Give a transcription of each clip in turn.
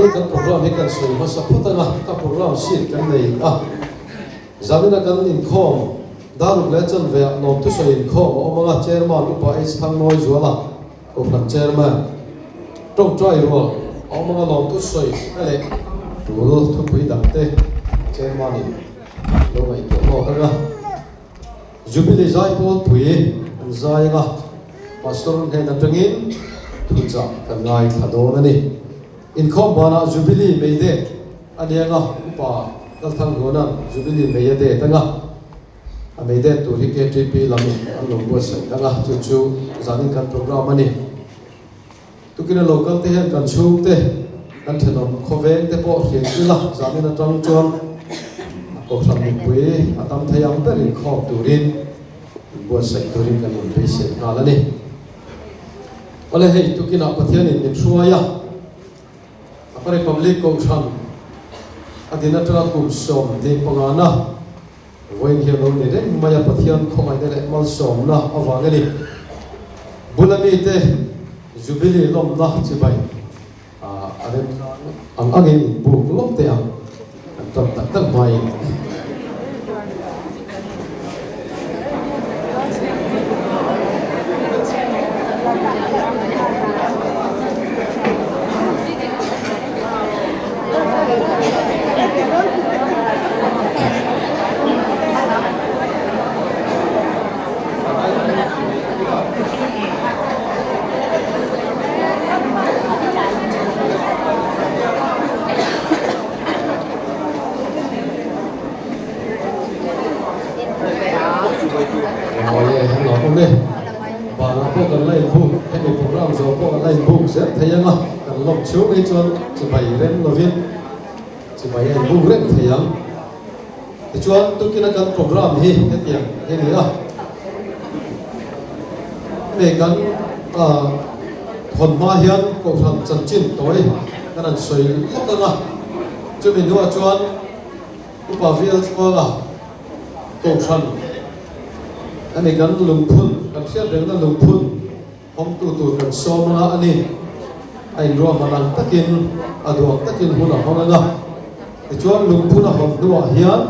ni kan program hi kan sui ma sapota na ka program si kan nei zamina kan in khom daru lechan ve nom tu so in khom omanga chairman upa h thang noi zuala uplan chairman trong trai ro omanga nom tu soi ale rul thu pui dakte chairman ni lo mai to ho ga jubilee zai pol pui zai ga pastor he na tangin thu cha kan ngai thadon ani in khom bana jubilee meide anianga upa dal thang gona jubilee meide tanga meide to ri KTP lam along was tanga chu chu zanin kan program ani tukina local te han kan chu te kan thenom khove te po hin ila zanin atang chon ko sam ni pui atam thayam perin khop turin was turin kan in pese nalani ole hei tukina pathian in thruaya apare public ko than adina tra kum som de pangana voin hi lo ni reng maya pathian khomai de mal som na awangani bulami te jubilee lom na chibai aren angin bu lom te ang tam tak mai chú ấy cho chỉ bảy rem là viên chỉ bảy anh bu rem thầy lắm thì cho tôi kia cần program hi cái tiền cái nữa về cần thuần ma hiền cổ phần chân chín tối cái này soi lắm đó mà cho mình nuôi cho cũng bảo viên cho là cổ phần anh ấy cần lùng phun cần xét đến là lùng phun không tụt cần so mà anh ấy anh rùa mà năng takin aduak takin huna hong nga thì chuan lung phuna hong nuwa hian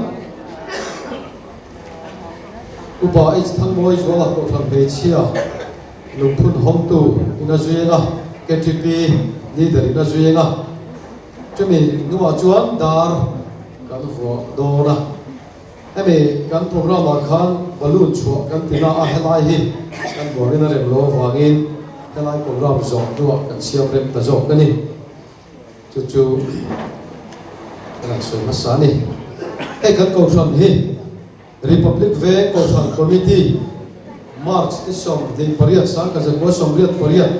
upa h thang moi zola ko thang be chia lung phun hong tu ina zuyenga KTP leader ina zuyenga chumi nuwa chuan dar kan vo dona emi kan program khan balloon chu kan tina a helai hi kan borin rem lo wangin cái này program zong đua kan siam rem ta zong cái này chu chu cái này soi masa ni cái kan câu chuyện hi Republic về câu chuyện committee March is som di pariat sang ka zeng som riat pariat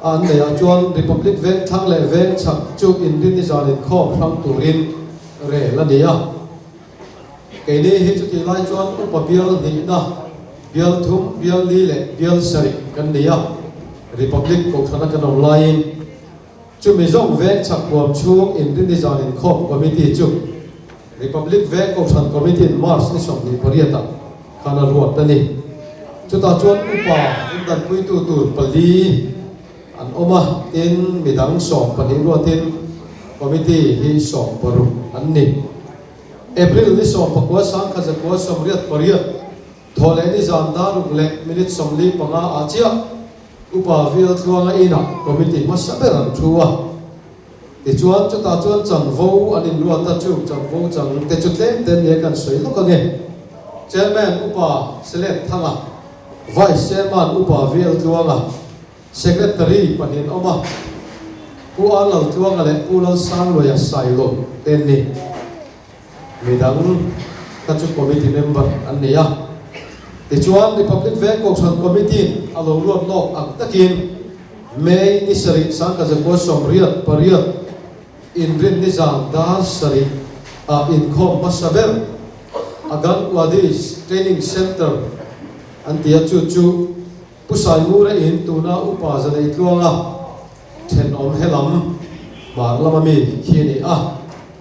an ne chuan Republic về thang le về chak chu in din ni zalin khom thang turin re la nia cái này hi chu ki lai chuan upa bial ni na bial thum bial li le bial sari kan nia Republic ko thana kan online chu mi zong ve chak kwam chung in din design in khop committee chu Republic ve ko than committee in March ni som ni pariata khana ruat tani chu ta chuan upa in dan pui tu pali an oma tin midang som pani ruatin committee hi som paru anni April ni som pakwa sang kha zakwa som riat pariat thole ni zanda ruk le minute som li panga achia upa vil thuanga ina committee ma saberan thua ti chuan chu ta chuan chang vo anin ruat ta chu chang vo chang te chu tlem ten ne kan soi lo ka nge chairman upa select thanga vice chairman upa vil thuanga secretary panin oma ku alal thuanga le ulal sang lo ya sai lo ten ni midang ta chu committee member an ne ya ti chuan Republic ve ko than committee alo ruat lok ang takin May ni sari sang ka zakwa som riat pariat in rin ni zang dar sari in khom masaber agan wadis training center antia chu chu pusai mure in tuna upa zanai tluanga then om helam mar lamami khini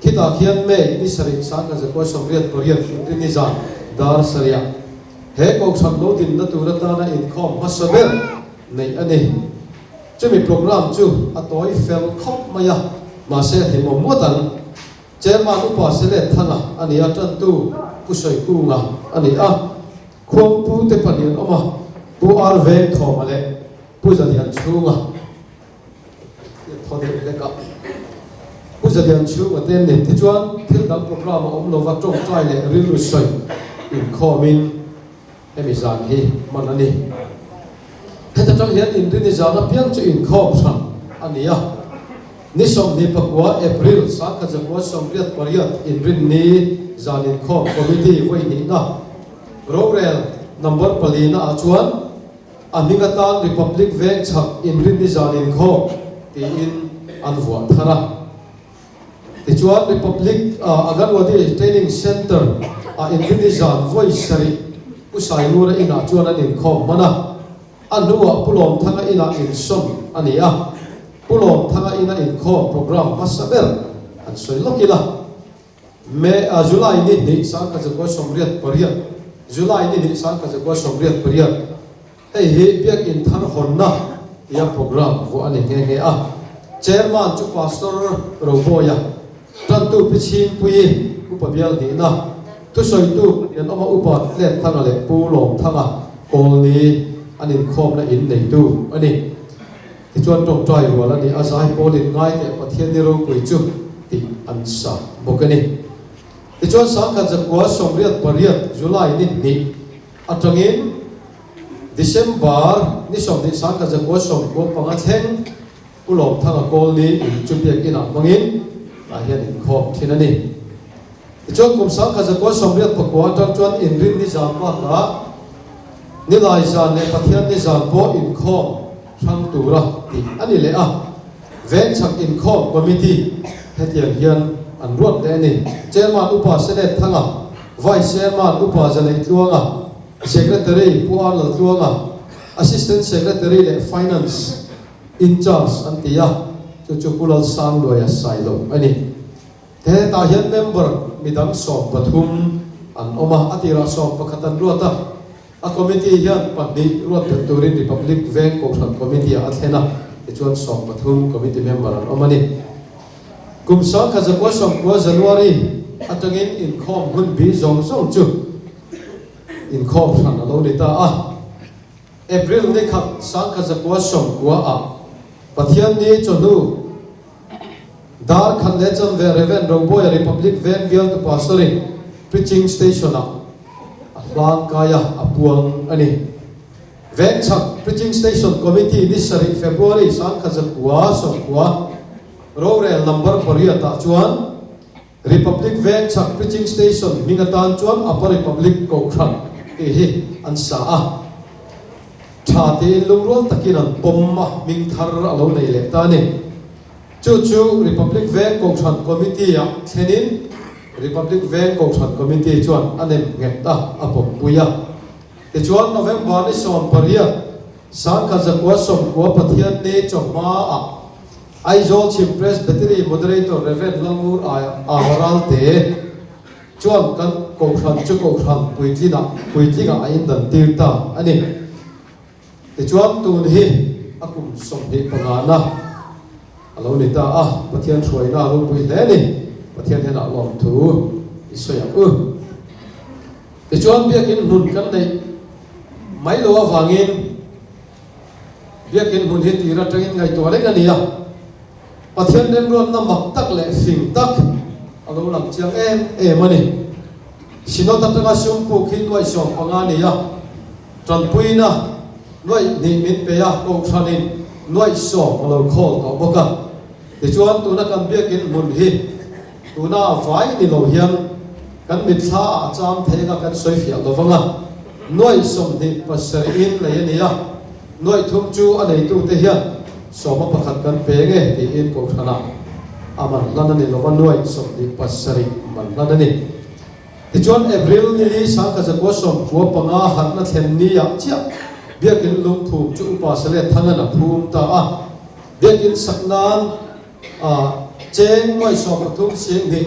kita khian May ni sari sang ka zakwa som riat pariat in rin ni zang dar saria he ko tham lo din na turata na in khom masaber nei ani chumi program chu atoi fel khop maya mà sẽ thì một mua tận chế mà lúc bỏ sẽ lệ thằng anh ấy chân tu ku soi ku nga anh ấy khuôn pu te phần điện ông pu ar về thò mà lệ pu giờ điện chú nga thò điện lệ cả pu giờ điện chú mà tên này thì chuan thiếu đăng program mà ông nó vắt trong trai lệ riêng lu soi in kho min em bị giàn hi mà anh ấy thế ta trong hiện in riêng giàn nó piang cho in kho sang anh ấy ni som ni pakwa April sa ka jakwa som riat pariat in rin ni zanin kho committee voi ni na rorel number palina achuan amingatan republic vek chak in rin ni zanin kho ti in anwa thara ti chuan republic aganwadi training center in rin ni zan voi sari usai lura ina chuan anin kho mana anua pulom thanga ina in som ania pulom thanga ina in kho program masaber an soi lokila me July ni sang ka jakwa somriat pariat July ni sang ka jakwa somriat pariat hei he biak in thar honna ya program vo ani nge chairman chu pastor roboya tan tu pichim pui upabial ni na tu soi tu yan oma upa le thanga le pulom thanga kol ni anin khom na in nei tu ani thì chuan trong trai rồi là đi azai polin ngay để phát hiện đi rồi quay chụp thì ăn sa bốc cái này thì chuan sáng cả giấc quá sông riết pariat July ni trong in December ni sông đi sáng cả giấc quá sông quá pangat heng ulom thang akol ni chụp việc ina mangin hiện khom thế này thì chuan cùng sáng cả giấc quá sông riết pakwa trong chuan in rin ni giang qua cả ni lai giang ne phát hiện ni giang po in khom sang tu ra thì anh ấy lẽ ven chak in kho committee hết tiền hiền anh ruột đấy này chairman upa senate thằng vice chairman upa janai tuang secretary puan lal tuang assistant secretary le finance in charge anh tia chu kulal sang doya sai lo ani thế ta hiền member midang som pathum an oma atira som pakhatan ruata a committee hian pandi ruat turin republic veng kokhan committee athena chuan som pathum committee member an omani kumsa kha jakwa som ko January atangin in khom hun bi zong zong chu in khom than alo ni ta April ne khat sang kha jakwa som ko pathian ni chonu dar khan le cham ve reven rongboy republic veng bial to pastoring preaching station lang kaya apuang ani veng chak preaching station committee this February sang khazakwa sokwa rorel number pariata chuan republic veng chak preaching station mingatan chuan upper republic kokran hi ansa thate lungrol takinan pomma mingthar alo nei le ta ni chu republic veng kokran committee ya thenin republic veng kokhan committee chuan anem ngeta apom puya te chuan November ni som pariat sang kha jakwa som ko pathian ne choma aizol chief presbytery moderator reverend langur avaral te chuan kan kokhan chu kokhan puitli ga ain dan tirta ani te chuan tun hi akum som hi pangana alo ni ta pathian throina ro pui le ni pathian hena lom thu isoya te chuan biakin hun kan nei mai lo awangin biakin hun hi tira tangin ngai to le ania pathian dem ron na mak tak le sing tak alo lam chiang mani sino tatanga sumpu khin wai som pangani ya tran puina noi ni min pe ya ko thanin noi so alo khol ka boka te chuan tu na kan biakin mun hi tuna vai ni lo hiam kan mit tha cham thega kan soi fia lovanga noi som ni pasar in le ania noi thum chu anei tu te hian soma pakhat kan pe nge ti in ko thana aman lanani lovan noi som ni pasari man lanani ti chuan April ni sang ka jakwa som ko panga hat na thlen ni ya chia biakin lung thum chu pa sale thangana phum ta biakin saknan cheng moi som pathum sing ni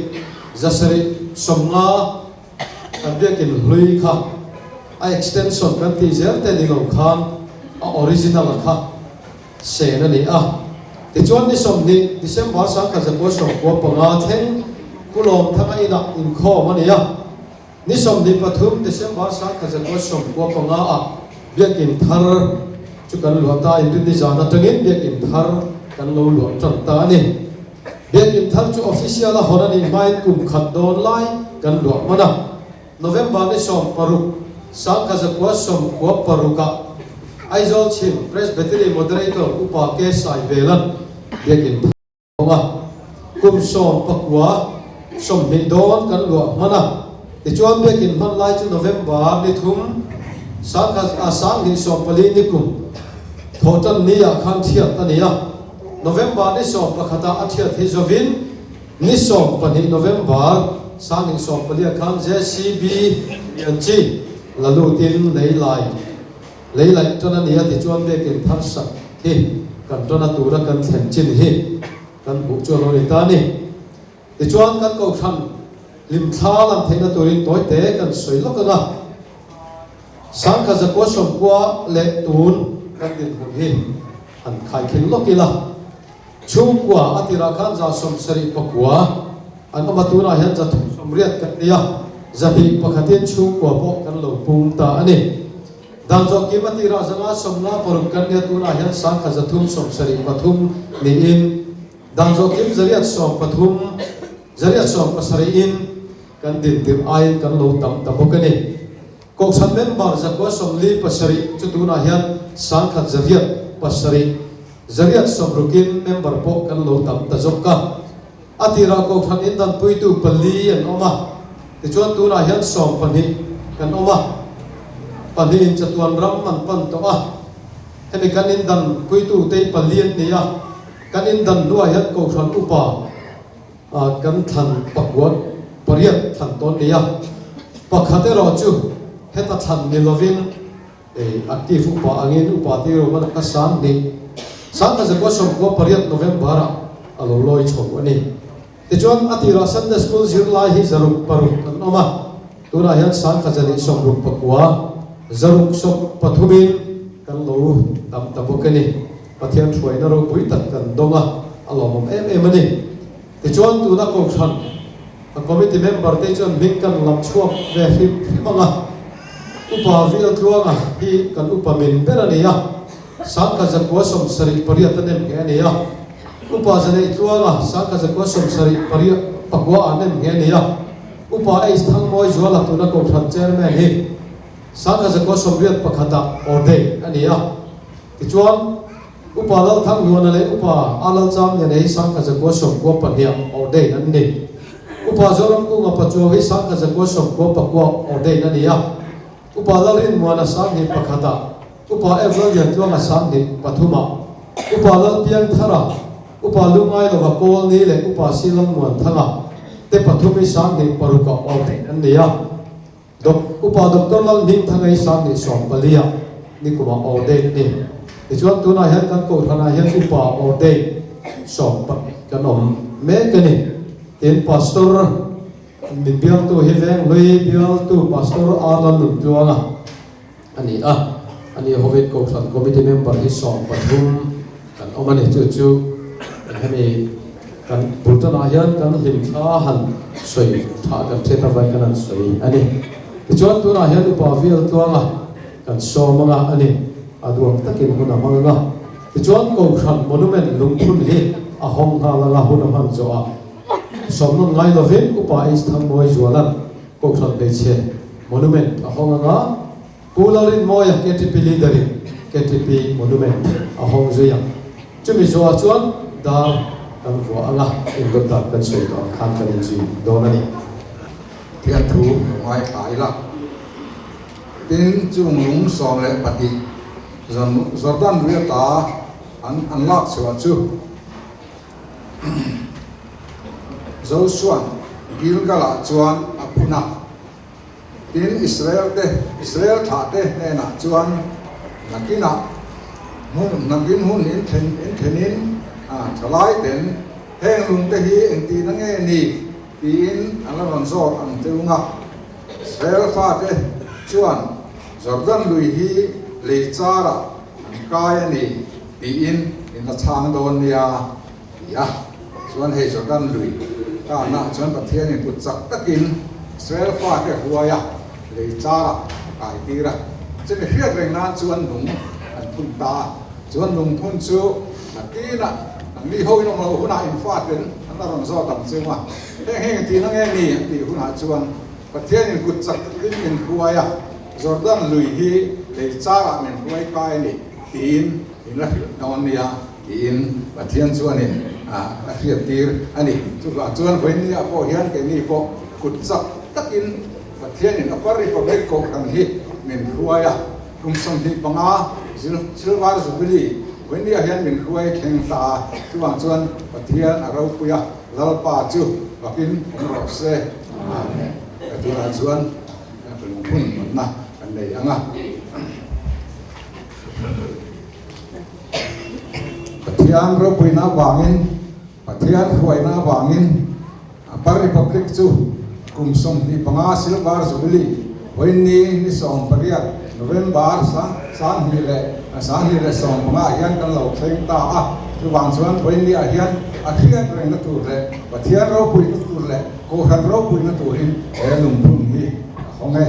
zasari somnga biakin hlui kha extension kan ti zel te ni lo khan original kha se na ni ติจวนนี่สมนี่ดิเซมบาสังกัจะโกสกัวปงาเทงกุลมทั้งอินักอินข้อมันเนี่ยนี่สมนี่ปฐุมดิเซมบาสังกัจะโกสกัวปงาอ่ะเบียกินทาร์จุกันหลวงตาอินดิจานะตรงนี้เบียกินทาร์กันหลวงจันตานี่เบียกินทาร์จุออฟฟิเชียลละหอนันอินไม่กุมขัดโดนไล่กันหลวงมันนะโนเวมบาร์นี่สมปรุกสังกัจะโกสกัวปรุกะไอโซลชิมเพรสเบตรีโมเดเรเตอร์อุปาเกสไอเวลันเบียกินnga kum som pakwa som ni don kan lo mana ti chuan bekin man lai chu November ni thum sang asang ni som pali ni kum thotan ni ya khan thiat ania November ni som pakhata athiat hi zovin ni som pani November sang ni som pali khan JCB yanchi lalu tin leilai chona ni ti chuan bekin thar sak hi kan chona tura kan thlen chin hi kan bu chuan lo ni ta ni ti chuan kan ko than lim thla lam theina turin toy te kan soi lo ka sang kha za ko som kwa le tun kan din hu hi an khai khin lo kila chu kwa atira kan za som sari pakwa an ma tu na hian za som riat kan nia zabi pakhatin chu kwa po kan lo pum ta ani dan zo ki matira zanga som na parum kan nia tu na hian sang kha za thum som sari pathum ni in dan zo kim zariat som pathum zariat som pasariin kan din tir ain kan lo tam tapokani ko san member za ko som li pasari chu tu na hian sang khat zariat pasari zariat som rukin member po kan lo tam ta zokka atira ko than in dan pui tu pali an oma ti chuan tu na hian som pani kan oma pani in chatuan ram man pan to a hemi kan in dan pui tu te pali an nia kan in dan nuwa hian ko than upa kan than pakwat pariat than ton nia pakhate ro chu heta than ni lovin active upa angin upa ti ro man ka sang ni sang ka ko som ko pariat November a lo loi chho ani ti chuan atira Sunday school zirlai hi zaruk paruk kan oma tura hian sang ka jani som ruk pakwa zaruk sok pathumin kan lo tam tabokani pathian thuaina ro pui tak kan donga alomom em ani ti chuan tu na ko than a committee member te chuan ming kan lam chuak ve himanga upa vil tluanga hi kan upa min berania sang ka zakwa som sari pariat anem ge ania upa zane tluanga sang ka zakwa som sari pariat pakwa anem ge ania upa ai thang moi zwala tu na ko than chairman hi sang ka zakwa som riat pakhata orde ania ti chuan upa lal thang nuana le upa alal cham ne nei sang ka zakwa som ko pania orde nan ni upa zoram ku nga pacho hi sang ka zakwa som ko pakwa orde nan nia upa lalin muana sang ni pakhata upa evaluate tuanga sang ni pathuma upa lal piang thara upa lungai lo va kol ni le upa silam muan thanga te pathumi sang ni paruka orde nan nia dok upa doktor lal ning thangai sang ni som palia ni kuma orde ni ti chuan tu na hian kan ko thana hian upa orde som pa kan om me kani tin pastor min bial tu hi veng lui bial tu pastor alan nun tuanga ani hovit ko than committee member hi som pathum kan omani chu hemi kan bultana hian kan him tha han soi tha kan theta vai kan soi ani ti chuan tu na hian upa vial tuanga kan somanga ani aduam takin huna manga ti chuan ko than monument lungphun hi a hong ha la huna man zo a somnon ngai lovin upa is thang moi zualan ko than be che monument a hong anga pularin moya KTP leaderin KTP monument a hong zuya chumi zo a chuan da kan ko anga in got ta kan soi to khan kan ji donani thian thu ngai kai la tin chung lung som le pati Jordan ria ta an lak sewa chu Joshua Gilgala chuan apuna tin Israel tha te ne na chuan nakina nakin hun in thenin thalai ten heng lung te hi engti na nge ni tin alaron zor an teunga Israel fa te chuan Jordan lui hi le chara an kai ani tin in la chang don nia ya chuan hei Jordan lui ta na chuan pathian in put chak takin Israel fa te huaya le chara kai tira chen hiat reng na chuan nung an phun ta chuan nung phun chu akina ang ni hoi no mo huna in fa ten an ta ron zo tam chuma heng ti na nge ni ti huna chuan pathian in put chak takin in huaya Jordan lui hi le chara men huai kai ni tin in la don nia in pathian chuan in a hiat tir ani chu ga chuan hoin ni a po hian ke ni po kut chak takin pathian in apari pa bek ko kan hi min huaya kum som hi panga silwar zubili when dia hian min huai theng ta chuang chuan pathian a ro puya lalpa chu bakin ro se amen atina chuan pelung pun na kan nei anga pathian ro puina bangin pathian huai na bangin apari public chu kum som ni panga silwar zubili when ni som pariat November sang hi le som panga hian kan lo thleng ta a chu wang chuan when ni a hian a khiat reng na tur le pathian ro pui na tur le ko han ro pui na tur in lum phun hi honge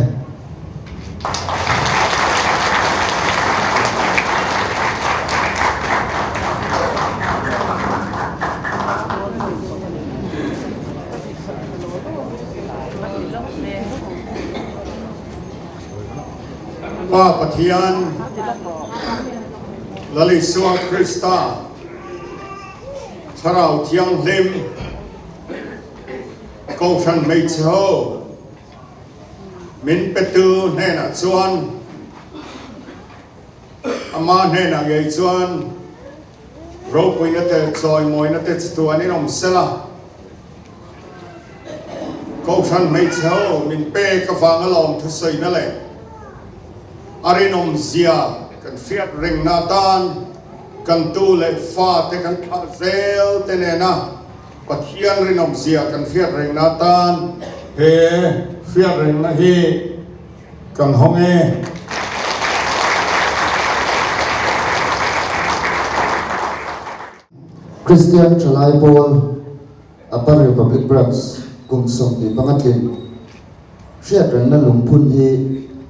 Pa pathian lali suang Krista charau thiang lim câu sanh mei cho min petu nena chuan ama nena ngei chuan ro puina te choi moina te chuan in om sela câu sanh mei cho min pe ka wang alom thu sei na le arinom zia kan fiat ring natan kan tu le fa te kan zel te nena pathian rinom zia kan fiat ring natan he fiat ring na hi kan honge Christian Chalai Paul Upper Republic Branch cùng song di pangatlin siat ren na lungphun hi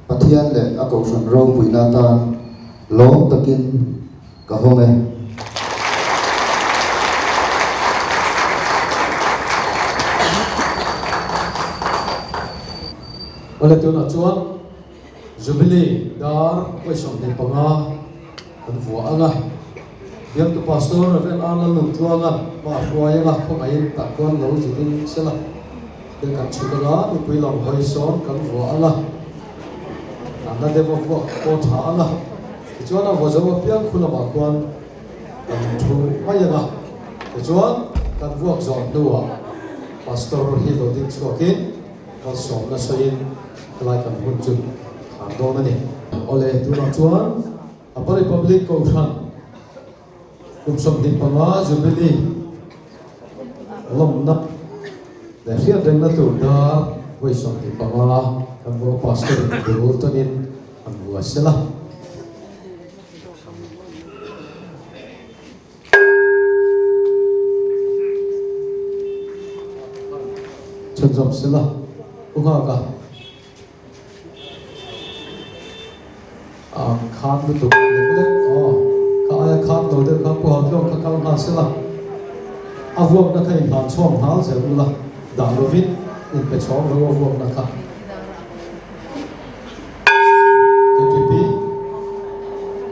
pathian le akausan ro puina tan lom takin ka honge wala tu na chuan jubilee dar wai som ni panga kan fu anga yang tu pastor ren ala lum chuanga ma huaya ga khong ain ta kon lo jitin sela te kan chukala ni pui long hoi son kan fu anga anda devo ko tha anga chuan a vozo piang khula ma kon kan thu mai anga chuan kan vuak zon duwa pastor hi lo ding chuakin kan som na sain lai kan hun chu han do mani ole tu na chuan apari public ko than kum som din panga jubilee lom na le hian reng na tu da wei som din panga kan bo pastor du tonin an bu asela chen som sela unga ka khát được tụt được khát khát rồi được khát qua lâu khát cao khát sẽ là vuông nó khai phản chọn háo sẽ là đảng đối với những cái chọn rồi vuông nó khát cái gì bị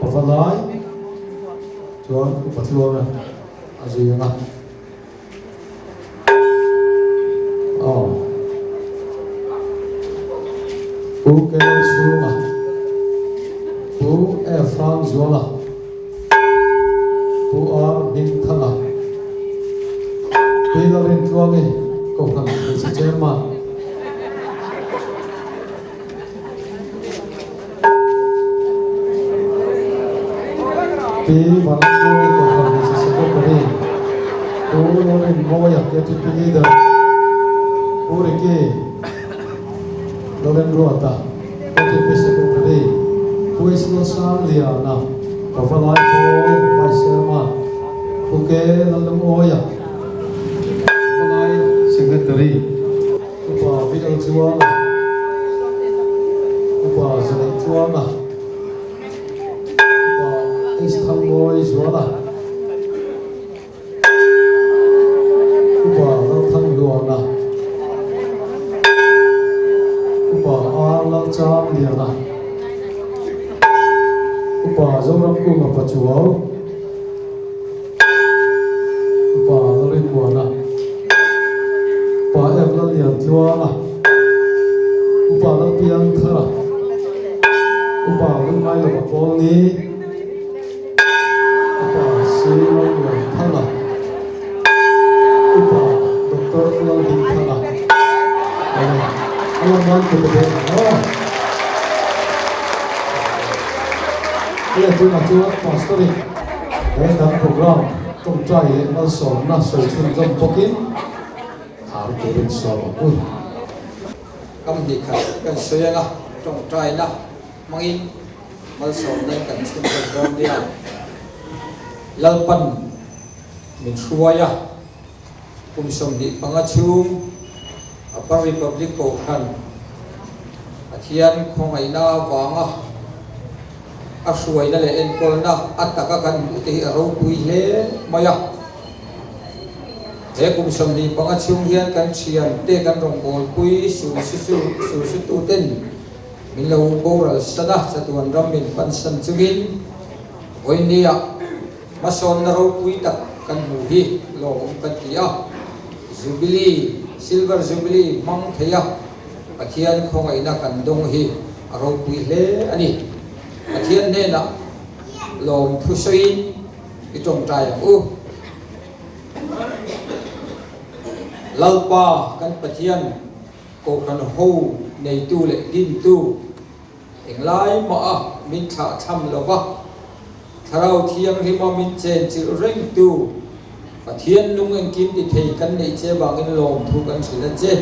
bắt lại cho bắt luôn rồi gì nữa bố cái số mà bố Efran Zola bố ở Ninh Thăng bây giờ bên chuông ấy cũng làm cái gì chơi mà bây giờ chuông ấy cũng làm cái gì chơi mà bố nó bên mua ya cái thứ gì đó bố đấy cái nó bên ruột ta cái thứ gì chơi mà Puisno Sam Liana, Kavalai Paul, Vice Chairman, Buke lalu oya, mulai secretary, upa bidal jual, upa sedang jual lah, upa istang boy jual lah, upa latang luang lah, upa alang jam dia lah, upa zoram ku ngapa jual. Upa larin buana, upa evlan yang juala, upa lapian thara, upa lumai lepas poni, upa silang yang thara, upa doktor ulang di thara. Alam kita berdoa. Ia tu nak jual pastori, dalam program. Trong trai nó sổ nó sổ chung trong bốc kín thảo kế bên sổ ui cầm đi khởi cần xuyên à trong trai na mang in mal sổ nên cần chung trong rong đi à lalpan mình xuôi à cùng sống đi bằng a chung apa republic cổ khăn thiên không ai na vàng à asuai na le enkol na ataka kan te ro pui le maya he kum som ni panga chung hian kan chian te kan rong bol pui su tu ten min lo boral sana satuan ram min pan san chungin oinia mason na ro pui tak kan mu hi lo kan tia jubilee silver jubilee mang theya pathian khongai na kan dong hi ro pui le ani thiên nên là lồng thu suy cái trồng trại u lâu ba căn bát thiên cổ căn hô này tu lệ din tu hình lái mà mình thả thăm lâu ba thảo thiên khi mà mình chen chữ rèn tu bát thiên nung anh kim thì thầy căn này chế bằng cái lồng thu căn sự là chế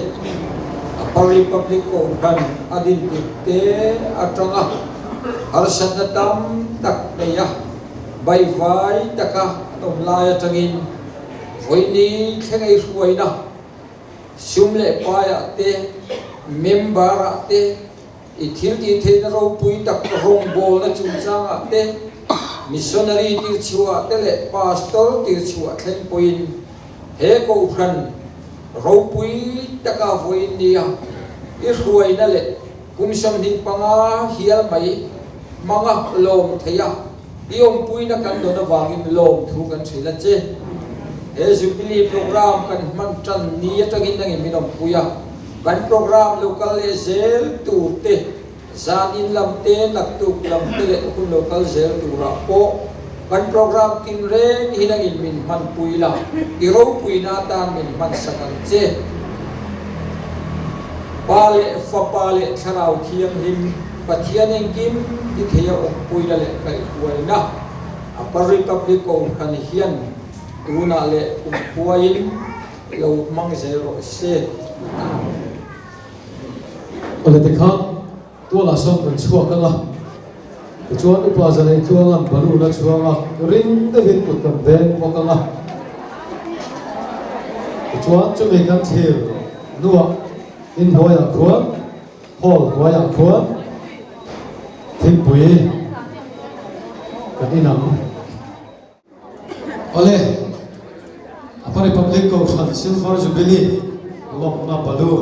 Republic cổ căn adin tế atranga harsana dam tak neya bai vai taka tom lai tangin voini thengai ruaina sumle paya te member te ithil ti theina ro pui tak rong bol na chungchanga te missionary ti chua te le pastor ti chua thlen poin he ko khan ro pui taka voinia I ruaina le kumsom hin panga hial mai manga lom theya iom pui na kan do na wangin lom thu kan thila che he jubilee program kan man tran ni atangin nang minom puya kan program local le zel tu te zanin lam te nak tu lam te le ku local zel tu ra po kan program kin re hinang in min man pui la iro pui na ta min man sakan che pale fa pale tharau thiam him pathian eng kim ti theya ok pui la le kai huaina apa republic ko khan hian tuna le puain lo mang zero se ole te kha to la som kan chua ka la chuan upa zale chuanga balu na chuanga ring te vin put kan de ko ka la chuan chu me kan thil nuwa in hoya khuan hol hoya khuan thim pui kan inam ole apa republic ko khan silver jubilee lok na balu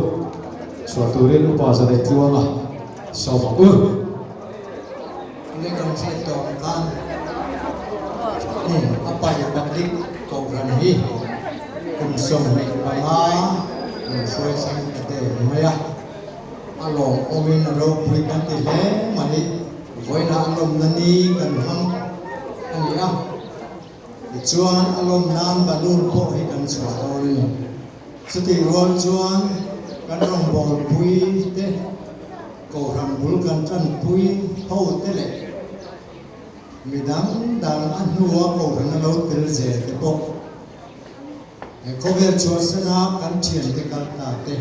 suatu rin upa zale chuanga sama ini kan saya kan apa yang publik kau berani konsum banga sesuai sang kete maya alo omin ro pui kan tile mari voina alom nani kan ham ani ah chuan alom nan balur ko hi kan chuan seti rol chuan kan rong bol pui te ko ram bul kan tan pui ho te le midang dan anua ko ran lo tel je te ko ko ver chuan sana kan thian te kal ta te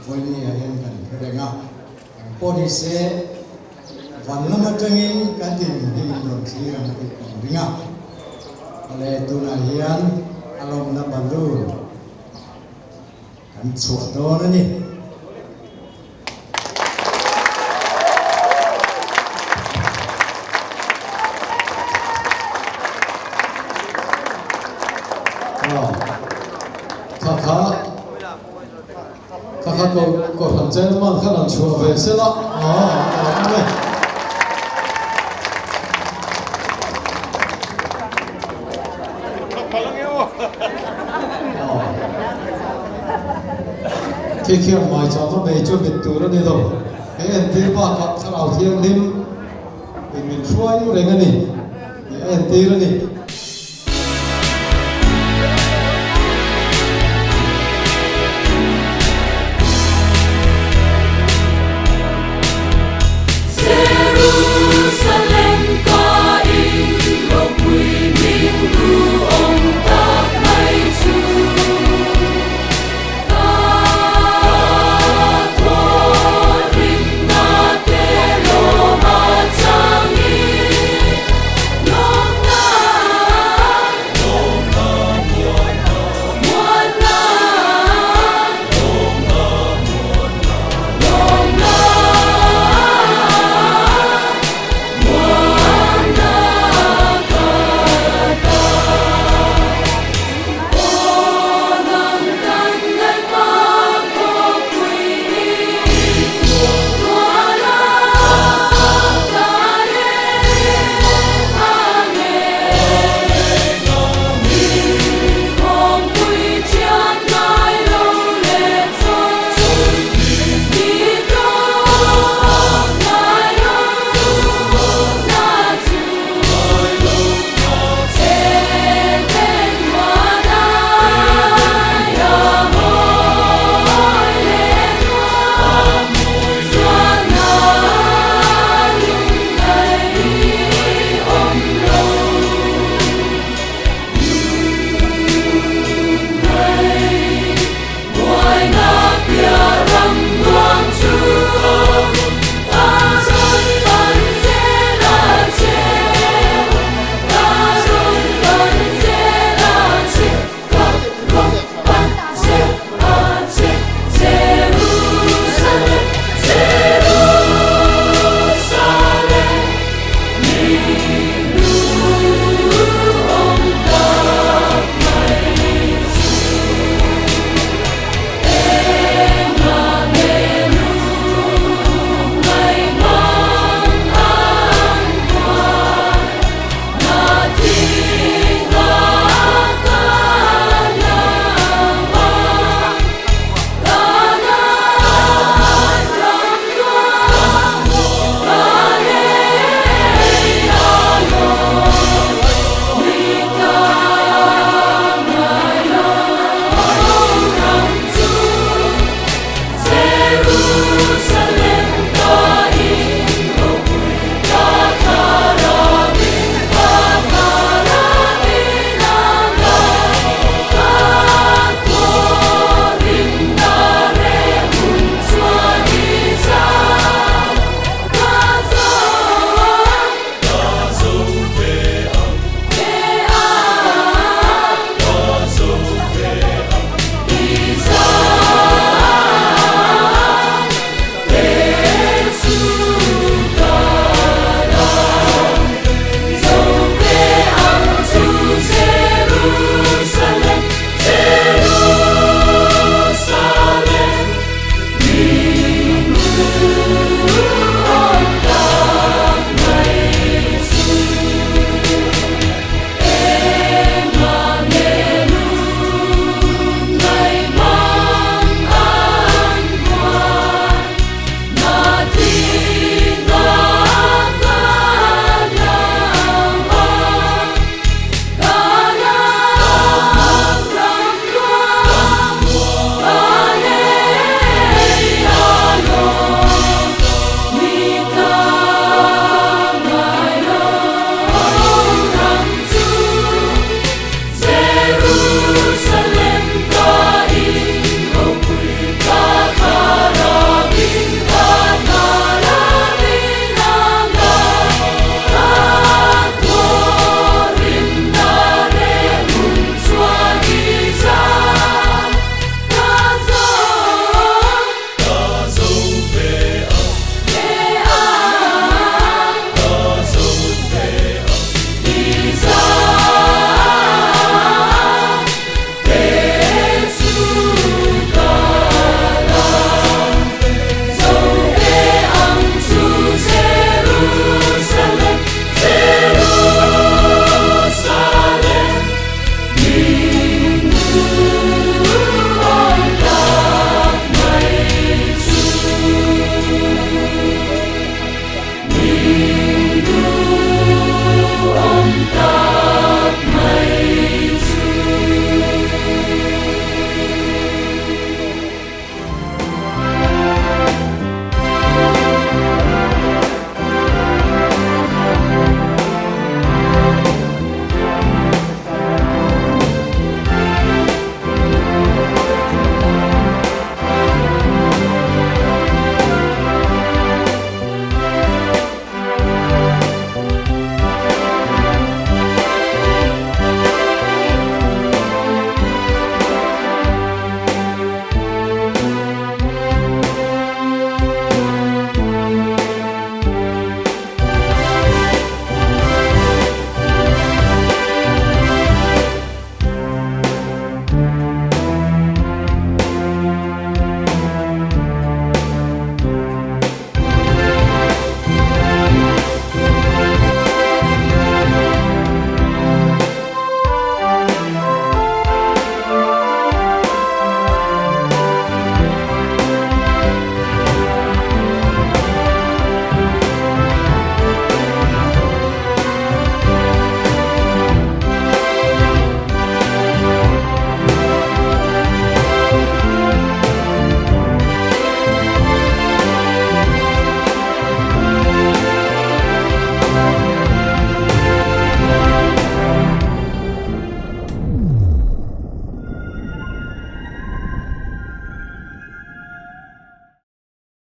voini a hen kan renga poni se van lama tangin kan tin hin ron thira te ringa ale tuna hian alom na balloon kan chuan dawn ani khá có thằng trên mà khá làm chùa về sẽ lắm này khi khi ngoài cho nó về cho biệt tù nó đi đâu cái anh tí ba cặp thằng nào thiên lim mình xoay nó đấy ngay nè anh tí nó nè